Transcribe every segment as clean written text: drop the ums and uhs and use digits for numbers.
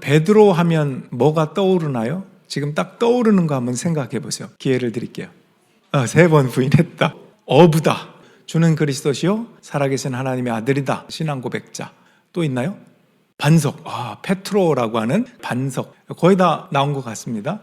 베드로 하면 뭐가 떠오르나요? 지금 딱 떠오르는 거 한번 생각해 보세요. 기회를 드릴게요. 3번 부인했다. 어부다. 주는 그리스도시요 살아계신 하나님의 아들이다. 신앙 고백자. 또 있나요? 반석. 페트로라고 하는 반석. 거의 다 나온 것 같습니다.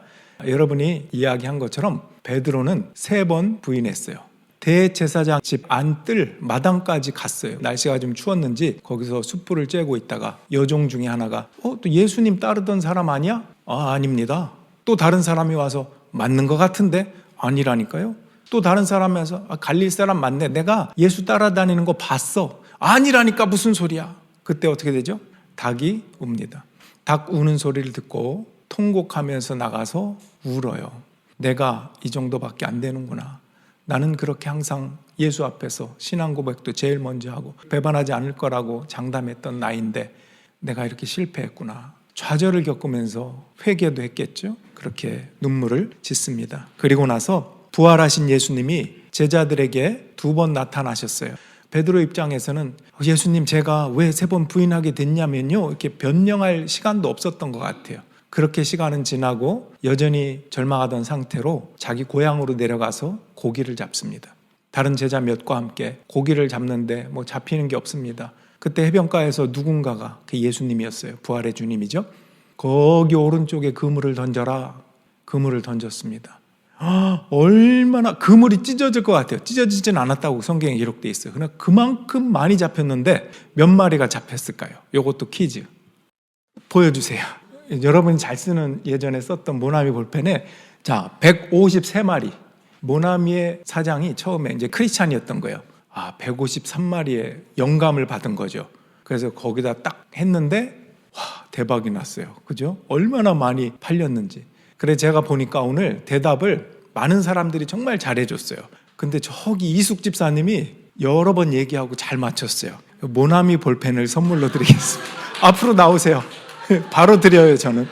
여러분이 이야기한 것처럼 베드로는 3번 부인했어요. 대제사장 집 안뜰 마당까지 갔어요. 날씨가 좀 추웠는지 거기서 숯불을 쬐고 있다가 여종 중에 하나가 또 예수님 따르던 사람 아니야? 아닙니다. 또 다른 사람이 와서 맞는 것 같은데? 아니라니까요. 또 다른 사람이 와서 갈릴 사람 맞네. 내가 예수 따라다니는 거 봤어. 아니라니까 무슨 소리야. 그때 어떻게 되죠? 닭이 웁니다. 닭 우는 소리를 듣고 통곡하면서 나가서 울어요. 내가 이 정도밖에 안 되는구나. 나는 그렇게 항상 예수 앞에서 신앙 고백도 제일 먼저 하고 배반하지 않을 거라고 장담했던 나인데 내가 이렇게 실패했구나. 좌절을 겪으면서 회개도 했겠죠. 그렇게 눈물을 짓습니다. 그리고 나서 부활하신 예수님이 제자들에게 2번 나타나셨어요. 베드로 입장에서는 예수님 제가 왜 3번 부인하게 됐냐면요, 이렇게 변명할 시간도 없었던 것 같아요. 그렇게 시간은 지나고 여전히 절망하던 상태로 자기 고향으로 내려가서 고기를 잡습니다. 다른 제자 몇과 함께 고기를 잡는데 잡히는 게 없습니다. 그때 해변가에서 누군가가 그 예수님이었어요. 부활의 주님이죠. 거기 오른쪽에 그물을 던져라. 그물을 던졌습니다. 얼마나 그물이 찢어질 것 같아요. 찢어지진 않았다고 성경에 기록되어 있어요. 그러나 그만큼 많이 잡혔는데 몇 마리가 잡혔을까요? 이것도 퀴즈. 보여주세요. 여러분이 잘 쓰는 예전에 썼던 모나미 볼펜에 153마리. 모나미의 사장이 처음에 이제 크리스찬이었던 거예요. 153마리의 영감을 받은 거죠. 그래서 거기다 딱 했는데 대박이 났어요. 그죠? 얼마나 많이 팔렸는지. 그래 제가 보니까 오늘 대답을 많은 사람들이 정말 잘해줬어요. 근데 저기 이숙 집사님이 여러 번 얘기하고 잘 맞췄어요. 모나미 볼펜을 선물로 드리겠습니다. 앞으로 나오세요. 바로 드려요 저는.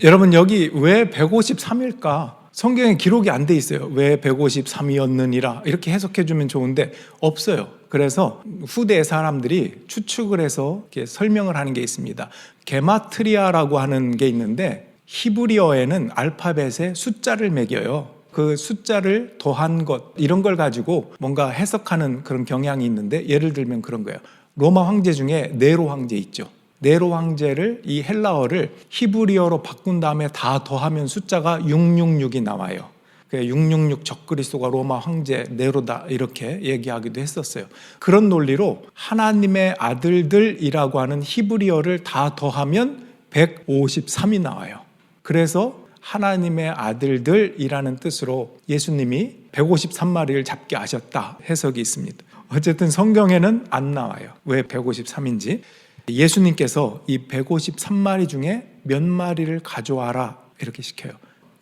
여러분 여기 왜 153일까? 성경에 기록이 안 돼 있어요. 왜 153이었느니라 이렇게 해석해 주면 좋은데 없어요. 그래서 후대 사람들이 추측을 해서 이렇게 설명을 하는 게 있습니다. 게마트리아라고 하는 게 있는데 히브리어에는 알파벳에 숫자를 매겨요. 그 숫자를 더한 것 이런 걸 가지고 뭔가 해석하는 그런 경향이 있는데 예를 들면 그런 거예요. 로마 황제 중에 네로 황제 있죠. 네로 황제를 이 헬라어를 히브리어로 바꾼 다음에 다 더하면 숫자가 666이 나와요. 666 적그리스도가 로마 황제 네로다 이렇게 얘기하기도 했었어요. 그런 논리로 하나님의 아들들이라고 하는 히브리어를 다 더하면 153이 나와요. 그래서 하나님의 아들들이라는 뜻으로 예수님이 153마리를 잡게 하셨다 해석이 있습니다. 어쨌든 성경에는 안 나와요. 왜 153인지. 예수님께서 이 153마리 중에 몇 마리를 가져와라 이렇게 시켜요.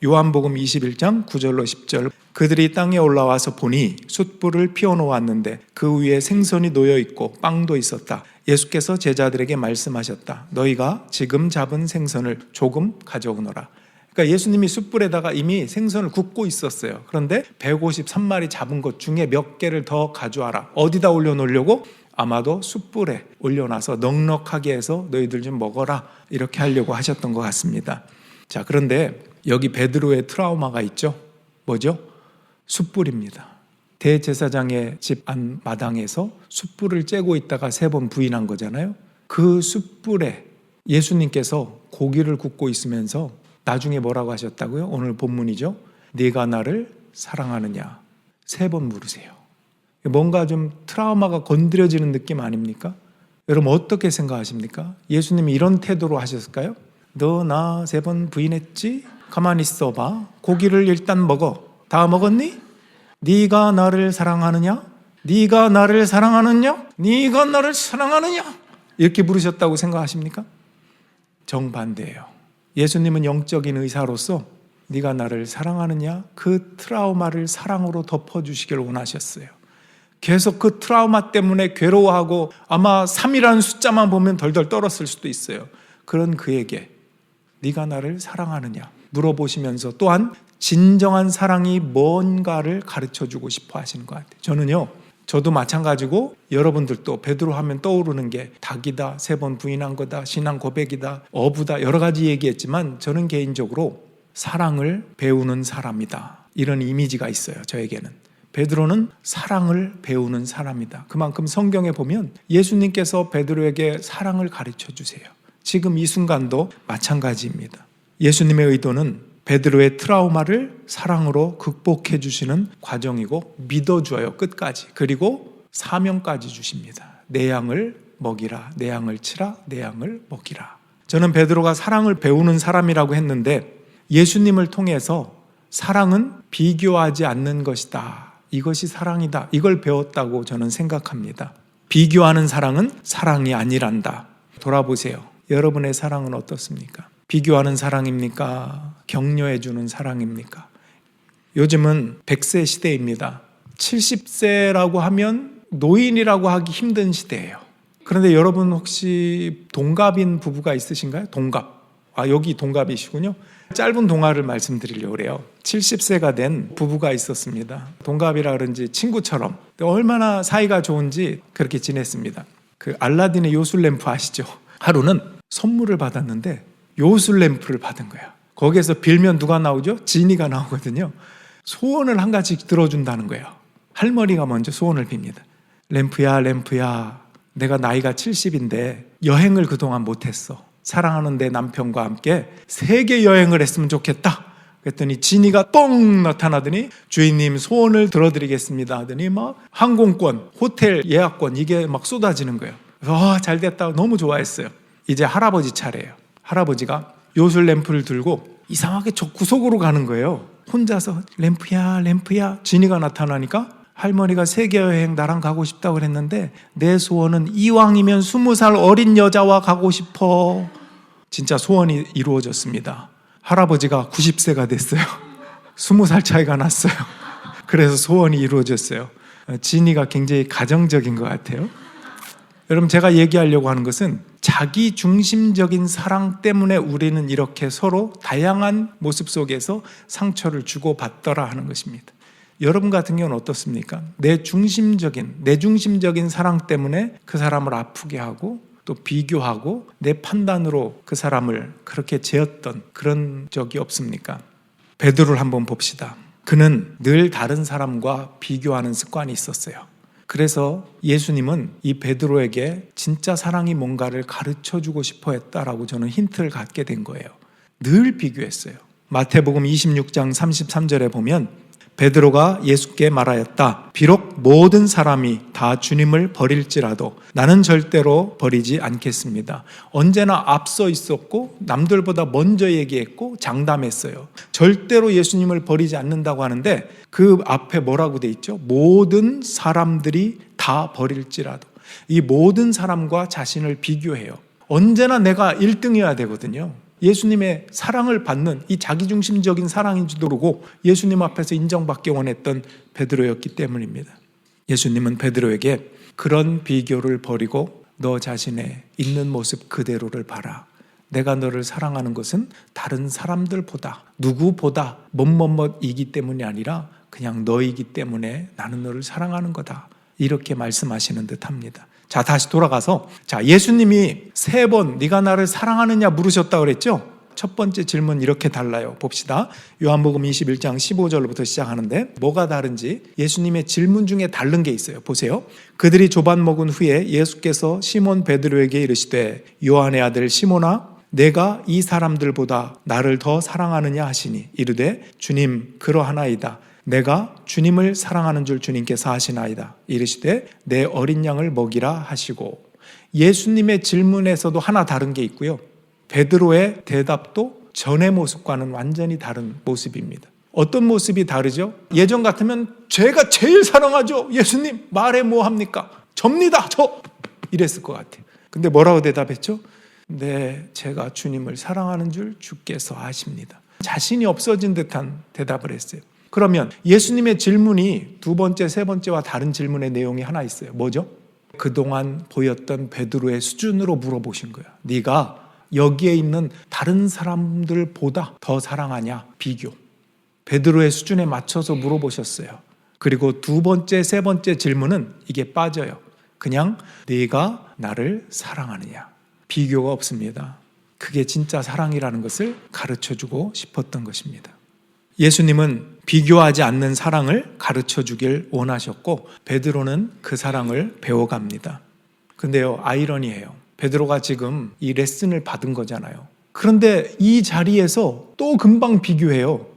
요한복음 21장 9절로 10절. 그들이 땅에 올라와서 보니 숯불을 피워놓았는데 그 위에 생선이 놓여있고 빵도 있었다. 예수께서 제자들에게 말씀하셨다. 너희가 지금 잡은 생선을 조금 가져오너라. 그러니까 예수님이 숯불에다가 이미 생선을 굽고 있었어요. 그런데 153마리 잡은 것 중에 몇 개를 더 가져와라. 어디다 올려놓으려고? 아마도 숯불에 올려놔서 넉넉하게 해서 너희들 좀 먹어라 이렇게 하려고 하셨던 것 같습니다. 자, 그런데 여기 베드로의 트라우마가 있죠. 뭐죠? 숯불입니다. 대제사장의 집 안마당에서 숯불을 쬐고 있다가 3번 부인한 거잖아요. 그 숯불에 예수님께서 고기를 굽고 있으면서 나중에 뭐라고 하셨다고요? 오늘 본문이죠. 네가 나를 사랑하느냐 3번 물으세요. 뭔가 좀 트라우마가 건드려지는 느낌 아닙니까? 여러분 어떻게 생각하십니까? 예수님이 이런 태도로 하셨을까요? 너 나 3번 부인했지? 가만히 있어봐. 고기를 일단 먹어. 다 먹었니? 네가 나를 사랑하느냐? 네가 나를 사랑하느냐? 네가 나를 사랑하느냐? 이렇게 부르셨다고 생각하십니까? 정반대예요. 예수님은 영적인 의사로서 네가 나를 사랑하느냐? 그 트라우마를 사랑으로 덮어주시길 원하셨어요. 계속 그 트라우마 때문에 괴로워하고 아마 3이라는 숫자만 보면 덜덜 떨었을 수도 있어요. 그런 그에게 네가 나를 사랑하느냐 물어보시면서 또한 진정한 사랑이 뭔가를 가르쳐주고 싶어 하시는 것 같아요. 저는요 저도 마찬가지고 여러분들도 베드로 하면 떠오르는 게 닭이다, 3번 부인한 거다, 신앙 고백이다, 어부다, 여러 가지 얘기했지만 저는 개인적으로 사랑을 배우는 사람이다, 이런 이미지가 있어요. 저에게는 베드로는 사랑을 배우는 사람이다. 그만큼 성경에 보면 예수님께서 베드로에게 사랑을 가르쳐 주세요. 지금 이 순간도 마찬가지입니다. 예수님의 의도는 베드로의 트라우마를 사랑으로 극복해 주시는 과정이고 믿어줘요, 끝까지. 그리고 사명까지 주십니다. 내 양을 먹이라, 내 양을 치라, 내 양을 먹이라. 저는 베드로가 사랑을 배우는 사람이라고 했는데 예수님을 통해서 사랑은 비교하지 않는 것이다, 이것이 사랑이다, 이걸 배웠다고 저는 생각합니다. 비교하는 사랑은 사랑이 아니란다. 돌아보세요. 여러분의 사랑은 어떻습니까? 비교하는 사랑입니까? 격려해 주는 사랑입니까? 요즘은 100세 시대입니다. 70세라고 하면 노인이라고 하기 힘든 시대예요. 그런데 여러분 혹시 동갑인 부부가 있으신가요? 동갑. 여기 동갑이시군요. 짧은 동화를 말씀드리려고 그래요. 70세가 된 부부가 있었습니다. 동갑이라 그런지 친구처럼 얼마나 사이가 좋은지 그렇게 지냈습니다. 그 알라딘의 요술램프 아시죠? 하루는 선물을 받았는데 요술램프를 받은 거야. 거기에서 빌면 누가 나오죠? 지니가 나오거든요. 소원을 한 가지 들어준다는 거예요. 할머니가 먼저 소원을 빕니다. 램프야, 램프야, 내가 나이가 70인데 여행을 그동안 못했어. 사랑하는 내 남편과 함께 세계 여행을 했으면 좋겠다. 그랬더니 지니가 뻥 나타나더니 주인님 소원을 들어드리겠습니다 하더니 막 항공권, 호텔 예약권 이게 막 쏟아지는 거예요. 잘 됐다, 너무 좋아했어요. 이제 할아버지 차례예요. 할아버지가 요술 램프를 들고 이상하게 저 구석으로 가는 거예요. 혼자서 램프야, 램프야. 지니가 나타나니까 할머니가 세계여행 나랑 가고 싶다고 그랬는데 내 소원은 이왕이면 20살 어린 여자와 가고 싶어. 진짜 소원이 이루어졌습니다. 할아버지가 90세가 됐어요. 20살 차이가 났어요. 그래서 소원이 이루어졌어요. 지니가 굉장히 가정적인 것 같아요. 여러분, 제가 얘기하려고 하는 것은 자기 중심적인 사랑 때문에 우리는 이렇게 서로 다양한 모습 속에서 상처를 주고받더라 하는 것입니다. 여러분 같은 경우는 어떻습니까? 내 중심적인 사랑 때문에 그 사람을 아프게 하고 또 비교하고 내 판단으로 그 사람을 그렇게 재었던 그런 적이 없습니까? 베드로를 한번 봅시다. 그는 늘 다른 사람과 비교하는 습관이 있었어요. 그래서 예수님은 이 베드로에게 진짜 사랑이 뭔가를 가르쳐주고 싶어 했다라고 저는 힌트를 갖게 된 거예요. 늘 비교했어요. 마태복음 26장 33절에 보면 베드로가 예수께 말하였다. 비록 모든 사람이 다 주님을 버릴지라도 나는 절대로 버리지 않겠습니다. 언제나 앞서 있었고 남들보다 먼저 얘기했고 장담했어요. 절대로 예수님을 버리지 않는다고 하는데 그 앞에 뭐라고 돼 있죠? 모든 사람들이 다 버릴지라도. 이 모든 사람과 자신을 비교해요. 언제나 내가 1등이어야 되거든요. 예수님의 사랑을 받는 이 자기중심적인 사랑인지도 모르고 예수님 앞에서 인정받기 원했던 베드로였기 때문입니다. 예수님은 베드로에게 그런 비교를 버리고 너 자신의 있는 모습 그대로를 봐라. 내가 너를 사랑하는 것은 다른 사람들보다 누구보다 뭐이기 때문이 아니라 그냥 너이기 때문에 나는 너를 사랑하는 거다. 이렇게 말씀하시는 듯합니다. 자, 다시 돌아가서 예수님이 3번 네가 나를 사랑하느냐 물으셨다고 그랬죠? 첫 번째 질문 이렇게 달라요. 봅시다. 요한복음 21장 15절부터 시작하는데 뭐가 다른지 예수님의 질문 중에 다른 게 있어요. 보세요. 그들이 조반 먹은 후에 예수께서 시몬 베드로에게 이르시되 요한의 아들 시몬아 내가 이 사람들보다 나를 더 사랑하느냐 하시니 이르되 주님 그러하나이다. 내가 주님을 사랑하는 줄 주님께서 아시나이다. 이르시되 내 어린 양을 먹이라 하시고 예수님의 질문에서도 하나 다른 게 있고요. 베드로의 대답도 전의 모습과는 완전히 다른 모습입니다. 어떤 모습이 다르죠? 예전 같으면 제가 제일 사랑하죠. 예수님 말해 뭐 합니까? 접니다. 저 이랬을 것 같아요. 근데 뭐라고 대답했죠? 네, 제가 주님을 사랑하는 줄 주께서 아십니다. 자신이 없어진 듯한 대답을 했어요. 그러면 예수님의 질문이 2번째, 3번째와 다른 질문의 내용이 하나 있어요. 뭐죠? 그동안 보였던 베드로의 수준으로 물어보신 거예요. 네가 여기에 있는 다른 사람들보다 더 사랑하냐? 비교. 베드로의 수준에 맞춰서 물어보셨어요. 그리고 두 번째, 세 번째 질문은 이게 빠져요. 그냥 네가 나를 사랑하느냐. 비교가 없습니다. 그게 진짜 사랑이라는 것을 가르쳐주고 싶었던 것입니다. 예수님은 비교하지 않는 사랑을 가르쳐주길 원하셨고 베드로는 그 사랑을 배워갑니다. 근데요, 아이러니해요. 베드로가 지금 이 레슨을 받은 거잖아요. 그런데 이 자리에서 또 금방 비교해요.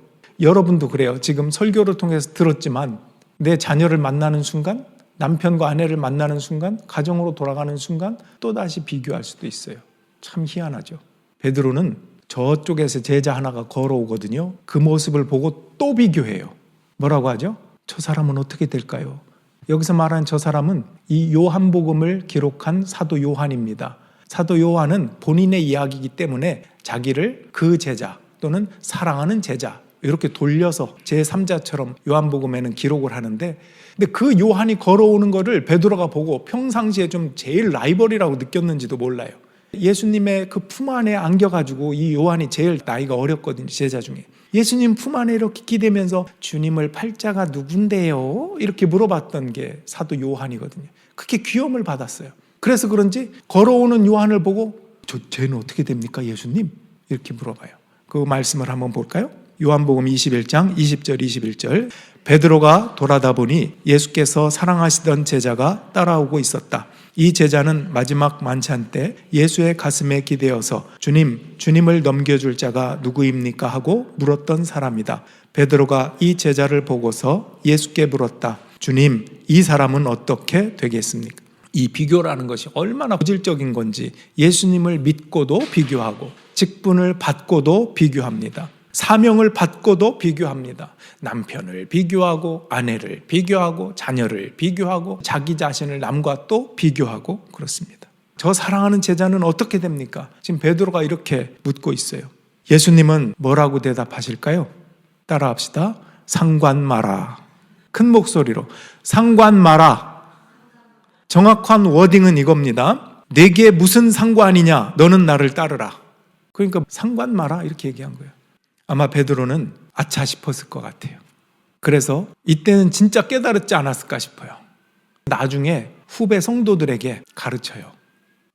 여러분도 그래요. 지금 설교를 통해서 들었지만 내 자녀를 만나는 순간, 남편과 아내를 만나는 순간, 가정으로 돌아가는 순간 또다시 비교할 수도 있어요. 참 희한하죠. 베드로는 저쪽에서 제자 하나가 걸어오거든요. 그 모습을 보고 또 비교해요. 뭐라고 하죠? 저 사람은 어떻게 될까요? 여기서 말하는 저 사람은 이 요한복음을 기록한 사도 요한입니다. 사도 요한은 본인의 이야기이기 때문에 자기를 그 제자 또는 사랑하는 제자 이렇게 돌려서 제3자처럼 요한복음에는 기록을 하는데, 근데 그 요한이 걸어오는 거를 베드로가 보고 평상시에 좀 제일 라이벌이라고 느꼈는지도 몰라요. 예수님의 그 품 안에 안겨가지고 이 요한이 제일 나이가 어렸거든요. 제자 중에. 예수님 품 안에 이렇게 기대면서 주님을 팔자가 누군데요? 이렇게 물어봤던 게 사도 요한이거든요. 그렇게 귀여움을 받았어요. 그래서 그런지 걸어오는 요한을 보고 쟤는 어떻게 됩니까 예수님? 이렇게 물어봐요. 그 말씀을 한번 볼까요? 요한복음 21장 20절 21절. 베드로가 돌아다 보니 예수께서 사랑하시던 제자가 따라오고 있었다. 이 제자는 마지막 만찬 때 예수의 가슴에 기대어서 주님을 넘겨줄 자가 누구입니까? 하고 물었던 사람이다. 베드로가 이 제자를 보고서 예수께 물었다. 주님, 이 사람은 어떻게 되겠습니까? 이 비교라는 것이 얼마나 본질적인 건지 예수님을 믿고도 비교하고 직분을 받고도 비교합니다. 사명을 받고도 비교합니다. 남편을 비교하고 아내를 비교하고 자녀를 비교하고 자기 자신을 남과 또 비교하고 그렇습니다. 저 사랑하는 제자는 어떻게 됩니까? 지금 베드로가 이렇게 묻고 있어요. 예수님은 뭐라고 대답하실까요? 따라합시다. 상관 마라. 큰 목소리로 상관 마라. 정확한 워딩은 이겁니다. 내게 무슨 상관이냐? 너는 나를 따르라. 그러니까 상관 마라 이렇게 얘기한 거예요. 아마 베드로는 아차 싶었을 것 같아요. 그래서 이때는 진짜 깨달았지 않았을까 싶어요. 나중에 후배 성도들에게 가르쳐요.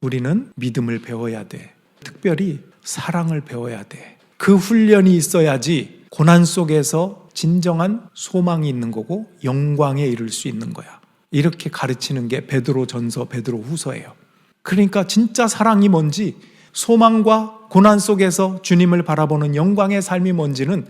우리는 믿음을 배워야 돼. 특별히 사랑을 배워야 돼. 그 훈련이 있어야지 고난 속에서 진정한 소망이 있는 거고 영광에 이를 수 있는 거야. 이렇게 가르치는 게 베드로전서, 베드로후서예요. 그러니까 진짜 사랑이 뭔지, 소망과 고난 속에서 주님을 바라보는 영광의 삶이 뭔지는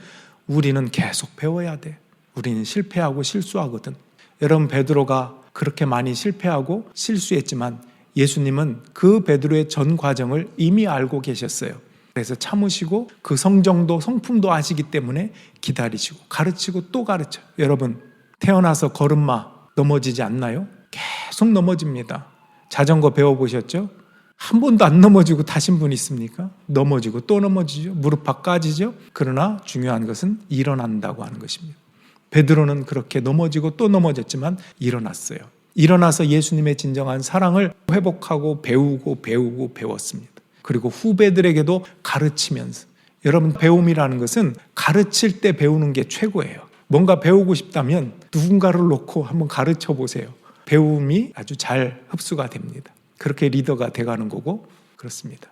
우리는 계속 배워야 돼. 우리는 실패하고 실수하거든. 여러분, 베드로가 그렇게 많이 실패하고 실수했지만 예수님은 그 베드로의 전 과정을 이미 알고 계셨어요. 그래서 참으시고 그 성정도 성품도 아시기 때문에 기다리시고 가르치고 또 가르쳐요. 여러분, 태어나서 걸음마 넘어지지 않나요? 계속 넘어집니다. 자전거 배워보셨죠? 한 번도 안 넘어지고 타신 분 있습니까? 넘어지고 또 넘어지죠. 무릎팍 까지죠. 그러나 중요한 것은 일어난다고 하는 것입니다. 베드로는 그렇게 넘어지고 또 넘어졌지만 일어났어요. 일어나서 예수님의 진정한 사랑을 회복하고 배우고 배웠습니다. 그리고 후배들에게도 가르치면서, 여러분, 배움이라는 것은 가르칠 때 배우는 게 최고예요. 뭔가 배우고 싶다면 누군가를 놓고 한번 가르쳐 보세요. 배움이 아주 잘 흡수가 됩니다. 그렇게 리더가 돼가는 거고 그렇습니다.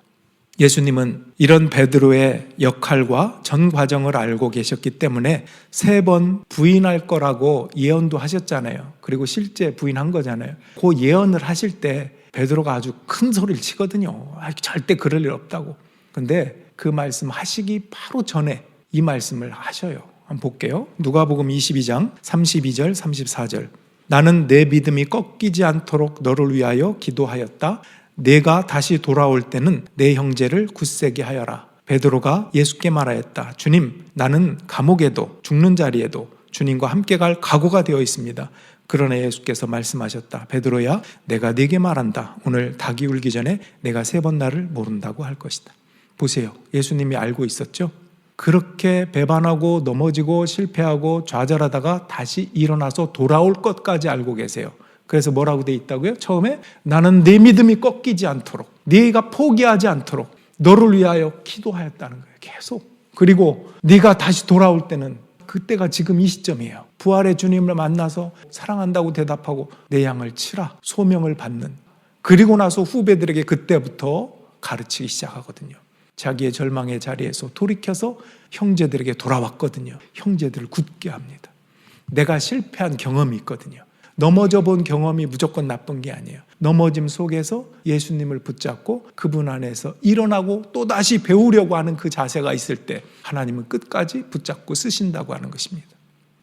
예수님은 이런 베드로의 역할과 전 과정을 알고 계셨기 때문에 3번 부인할 거라고 예언도 하셨잖아요. 그리고 실제 부인한 거잖아요. 그 예언을 하실 때 베드로가 아주 큰 소리를 치거든요. 절대 그럴 일 없다고. 근데 그 말씀 하시기 바로 전에 이 말씀을 하셔요. 한번 볼게요. 누가복음 22장 32절 34절. 나는 내 믿음이 꺾이지 않도록 너를 위하여 기도하였다. 내가 다시 돌아올 때는 내 형제를 굳세게 하여라. 베드로가 예수께 말하였다. 주님, 나는 감옥에도 죽는 자리에도 주님과 함께 갈 각오가 되어 있습니다. 그러나 예수께서 말씀하셨다. 베드로야, 내가 네게 말한다. 오늘 닭이 울기 전에 내가 3번 나를 모른다고 할 것이다. 보세요. 예수님이 알고 있었죠? 그렇게 배반하고 넘어지고 실패하고 좌절하다가 다시 일어나서 돌아올 것까지 알고 계세요. 그래서 뭐라고 돼 있다고요? 처음에 나는 네 믿음이 꺾이지 않도록, 네가 포기하지 않도록 너를 위하여 기도하였다는 거예요. 계속. 그리고 네가 다시 돌아올 때는 그때가 지금 이 시점이에요. 부활의 주님을 만나서 사랑한다고 대답하고 내 양을 치라, 소명을 받는. 그리고 나서 후배들에게 그때부터 가르치기 시작하거든요. 자기의 절망의 자리에서 돌이켜서 형제들에게 돌아왔거든요. 형제들을 굳게 합니다. 내가 실패한 경험이 있거든요. 넘어져 본 경험이 무조건 나쁜 게 아니에요. 넘어짐 속에서 예수님을 붙잡고 그분 안에서 일어나고 또다시 배우려고 하는 그 자세가 있을 때 하나님은 끝까지 붙잡고 쓰신다고 하는 것입니다.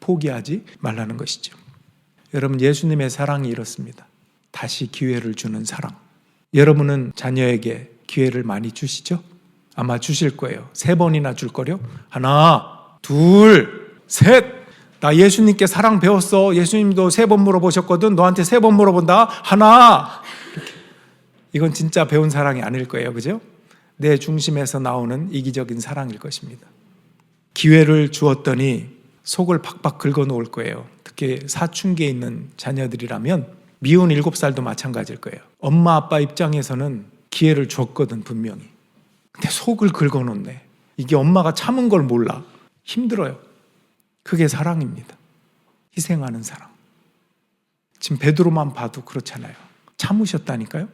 포기하지 말라는 것이죠. 여러분, 예수님의 사랑이 이렇습니다. 다시 기회를 주는 사랑. 여러분은 자녀에게 기회를 많이 주시죠? 아마 주실 거예요. 3번이나 줄 거요. 하나, 둘, 셋. 나 예수님께 사랑 배웠어. 예수님도 3번 물어보셨거든. 너한테 3번 물어본다. 하나. 이렇게. 이건 진짜 배운 사랑이 아닐 거예요. 그죠? 내 중심에서 나오는 이기적인 사랑일 것입니다. 기회를 주었더니 속을 팍팍 긁어놓을 거예요. 특히 사춘기에 있는 자녀들이라면 미운 7살도 마찬가지일 거예요. 엄마 아빠 입장에서는 기회를 줬거든, 분명히. 근데 속을 긁어놓네. 이게 엄마가 참은 걸 몰라. 힘들어요. 그게 사랑입니다. 희생하는 사랑. 지금 베드로만 봐도 그렇잖아요. 참으셨다니까요.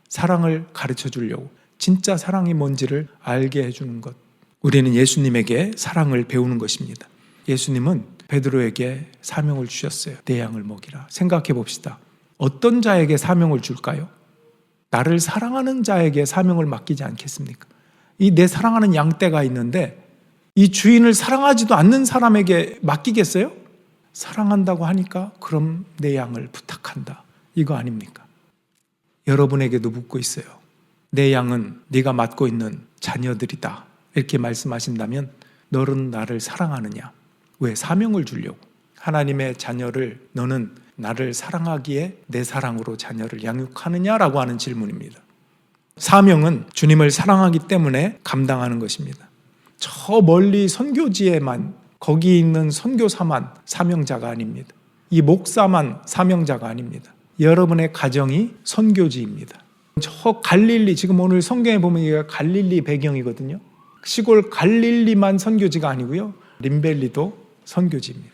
사랑을 가르쳐 주려고. 진짜 사랑이 뭔지를 알게 해주는 것. 우리는 예수님에게 사랑을 배우는 것입니다. 예수님은 베드로에게 사명을 주셨어요. 내 양을 먹이라. 생각해 봅시다. 어떤 자에게 사명을 줄까요? 나를 사랑하는 자에게 사명을 맡기지 않겠습니까? 이 내 사랑하는 양떼가 있는데 이 주인을 사랑하지도 않는 사람에게 맡기겠어요? 사랑한다고 하니까 그럼 내 양을 부탁한다. 이거 아닙니까? 여러분에게도 묻고 있어요. 내 양은 네가 맡고 있는 자녀들이다. 이렇게 말씀하신다면 너는 나를 사랑하느냐? 왜? 사명을 주려고. 하나님의 자녀를 너는 나를 사랑하기에 내 사랑으로 자녀를 양육하느냐라고 하는 질문입니다. 사명은 주님을 사랑하기 때문에 감당하는 것입니다. 저 멀리 선교지에만 거기 있는 선교사만 사명자가 아닙니다. 이 목사만 사명자가 아닙니다. 여러분의 가정이 선교지입니다. 저 갈릴리, 지금 오늘 성경에 보면 이게 갈릴리 배경이거든요. 시골 갈릴리만 선교지가 아니고요. 림벨리도 선교지입니다.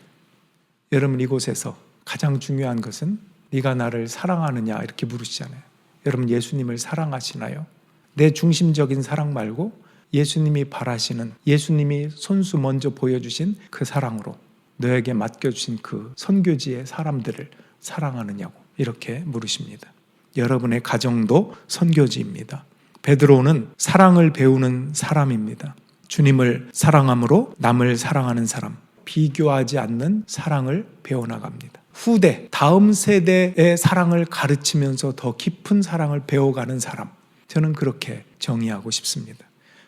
여러분, 이곳에서 가장 중요한 것은 네가 나를 사랑하느냐 이렇게 물으시잖아요. 여러분, 예수님을 사랑하시나요? 내 중심적인 사랑 말고 예수님이 바라시는, 예수님이 손수 먼저 보여주신 그 사랑으로 너에게 맡겨주신 그 선교지의 사람들을 사랑하느냐고 이렇게 물으십니다. 여러분의 가정도 선교지입니다. 베드로는 사랑을 배우는 사람입니다. 주님을 사랑함으로 남을 사랑하는 사람, 비교하지 않는 사랑을 배워나갑니다. 후대, 다음 세대의 사랑을 가르치면서 더 깊은 사랑을 배워가는 사람, 저는 그렇게 정의하고 싶습니다.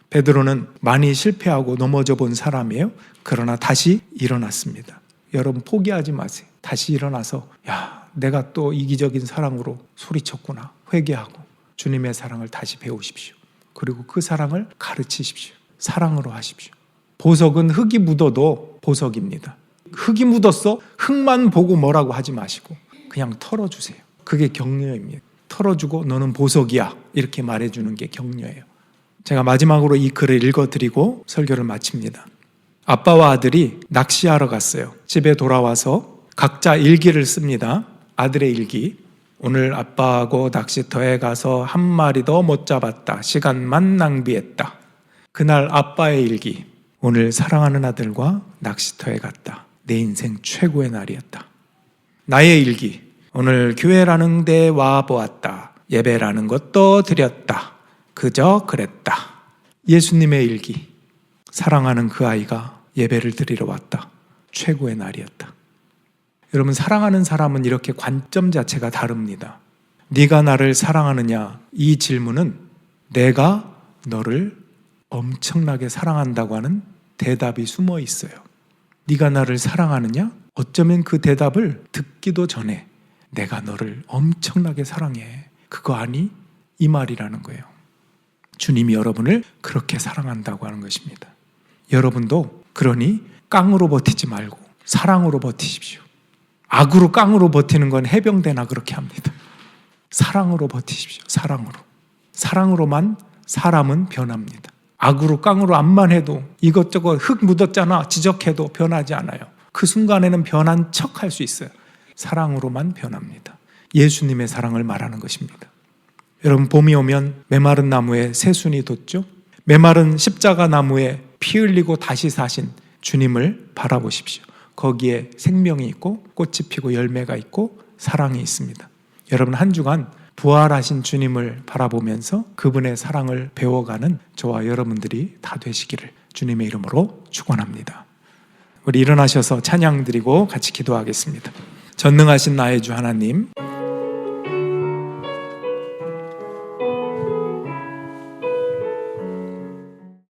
베드로는 많이 실패하고 넘어져 본 사람이에요. 그러나 다시 일어났습니다. 여러분, 포기하지 마세요. 다시 일어나서 내가 또 이기적인 사랑으로 소리쳤구나. 회개하고 주님의 사랑을 다시 배우십시오. 그리고 그 사랑을 가르치십시오. 사랑으로 하십시오. 보석은 흙이 묻어도 보석입니다. 흙이 묻었어? 흙만 보고 뭐라고 하지 마시고 그냥 털어주세요. 그게 격려입니다. 털어주고 너는 보석이야 이렇게 말해주는 게 격려예요. 제가 마지막으로 이 글을 읽어드리고 설교를 마칩니다. 아빠와 아들이 낚시하러 갔어요. 집에 돌아와서 각자 일기를 씁니다. 아들의 일기. 오늘 아빠하고 낚시터에 가서 한 마리도 못 잡았다. 시간만 낭비했다. 그날 아빠의 일기. 오늘 사랑하는 아들과 낚시터에 갔다. 내 인생 최고의 날이었다. 나의 일기. 오늘 교회라는 데 와보았다. 예배라는 것도 드렸다. 그저 그랬다. 예수님의 일기. 사랑하는 그 아이가 예배를 드리러 왔다. 최고의 날이었다. 여러분, 사랑하는 사람은 이렇게 관점 자체가 다릅니다. 네가 나를 사랑하느냐? 이 질문은 내가 너를 엄청나게 사랑한다고 하는 대답이 숨어 있어요. 네가 나를 사랑하느냐? 어쩌면 그 대답을 듣기도 전에 내가 너를 엄청나게 사랑해. 그거 아니? 이 말이라는 거예요. 주님이 여러분을 그렇게 사랑한다고 하는 것입니다. 여러분도 그러니 깡으로 버티지 말고 사랑으로 버티십시오. 악으로 깡으로 버티는 건 해병대나 그렇게 합니다. 사랑으로 버티십시오. 사랑으로. 사랑으로만 사람은 변합니다. 악으로 깡으로 암만 해도 이것저것 흙 묻었잖아 지적해도 변하지 않아요. 그 순간에는 변한 척 할 수 있어요. 사랑으로만 변합니다. 예수님의 사랑을 말하는 것입니다. 여러분, 봄이 오면 메마른 나무에 새순이 돋죠? 메마른 십자가 나무에 피 흘리고 다시 사신 주님을 바라보십시오. 거기에 생명이 있고 꽃이 피고 열매가 있고 사랑이 있습니다. 여러분, 한 주간 부활하신 주님을 바라보면서 그분의 사랑을 배워가는 저와 여러분들이 다 되시기를 주님의 이름으로 축원합니다. 우리 일어나셔서 찬양 드리고 같이 기도하겠습니다. 전능하신 나의 주 하나님,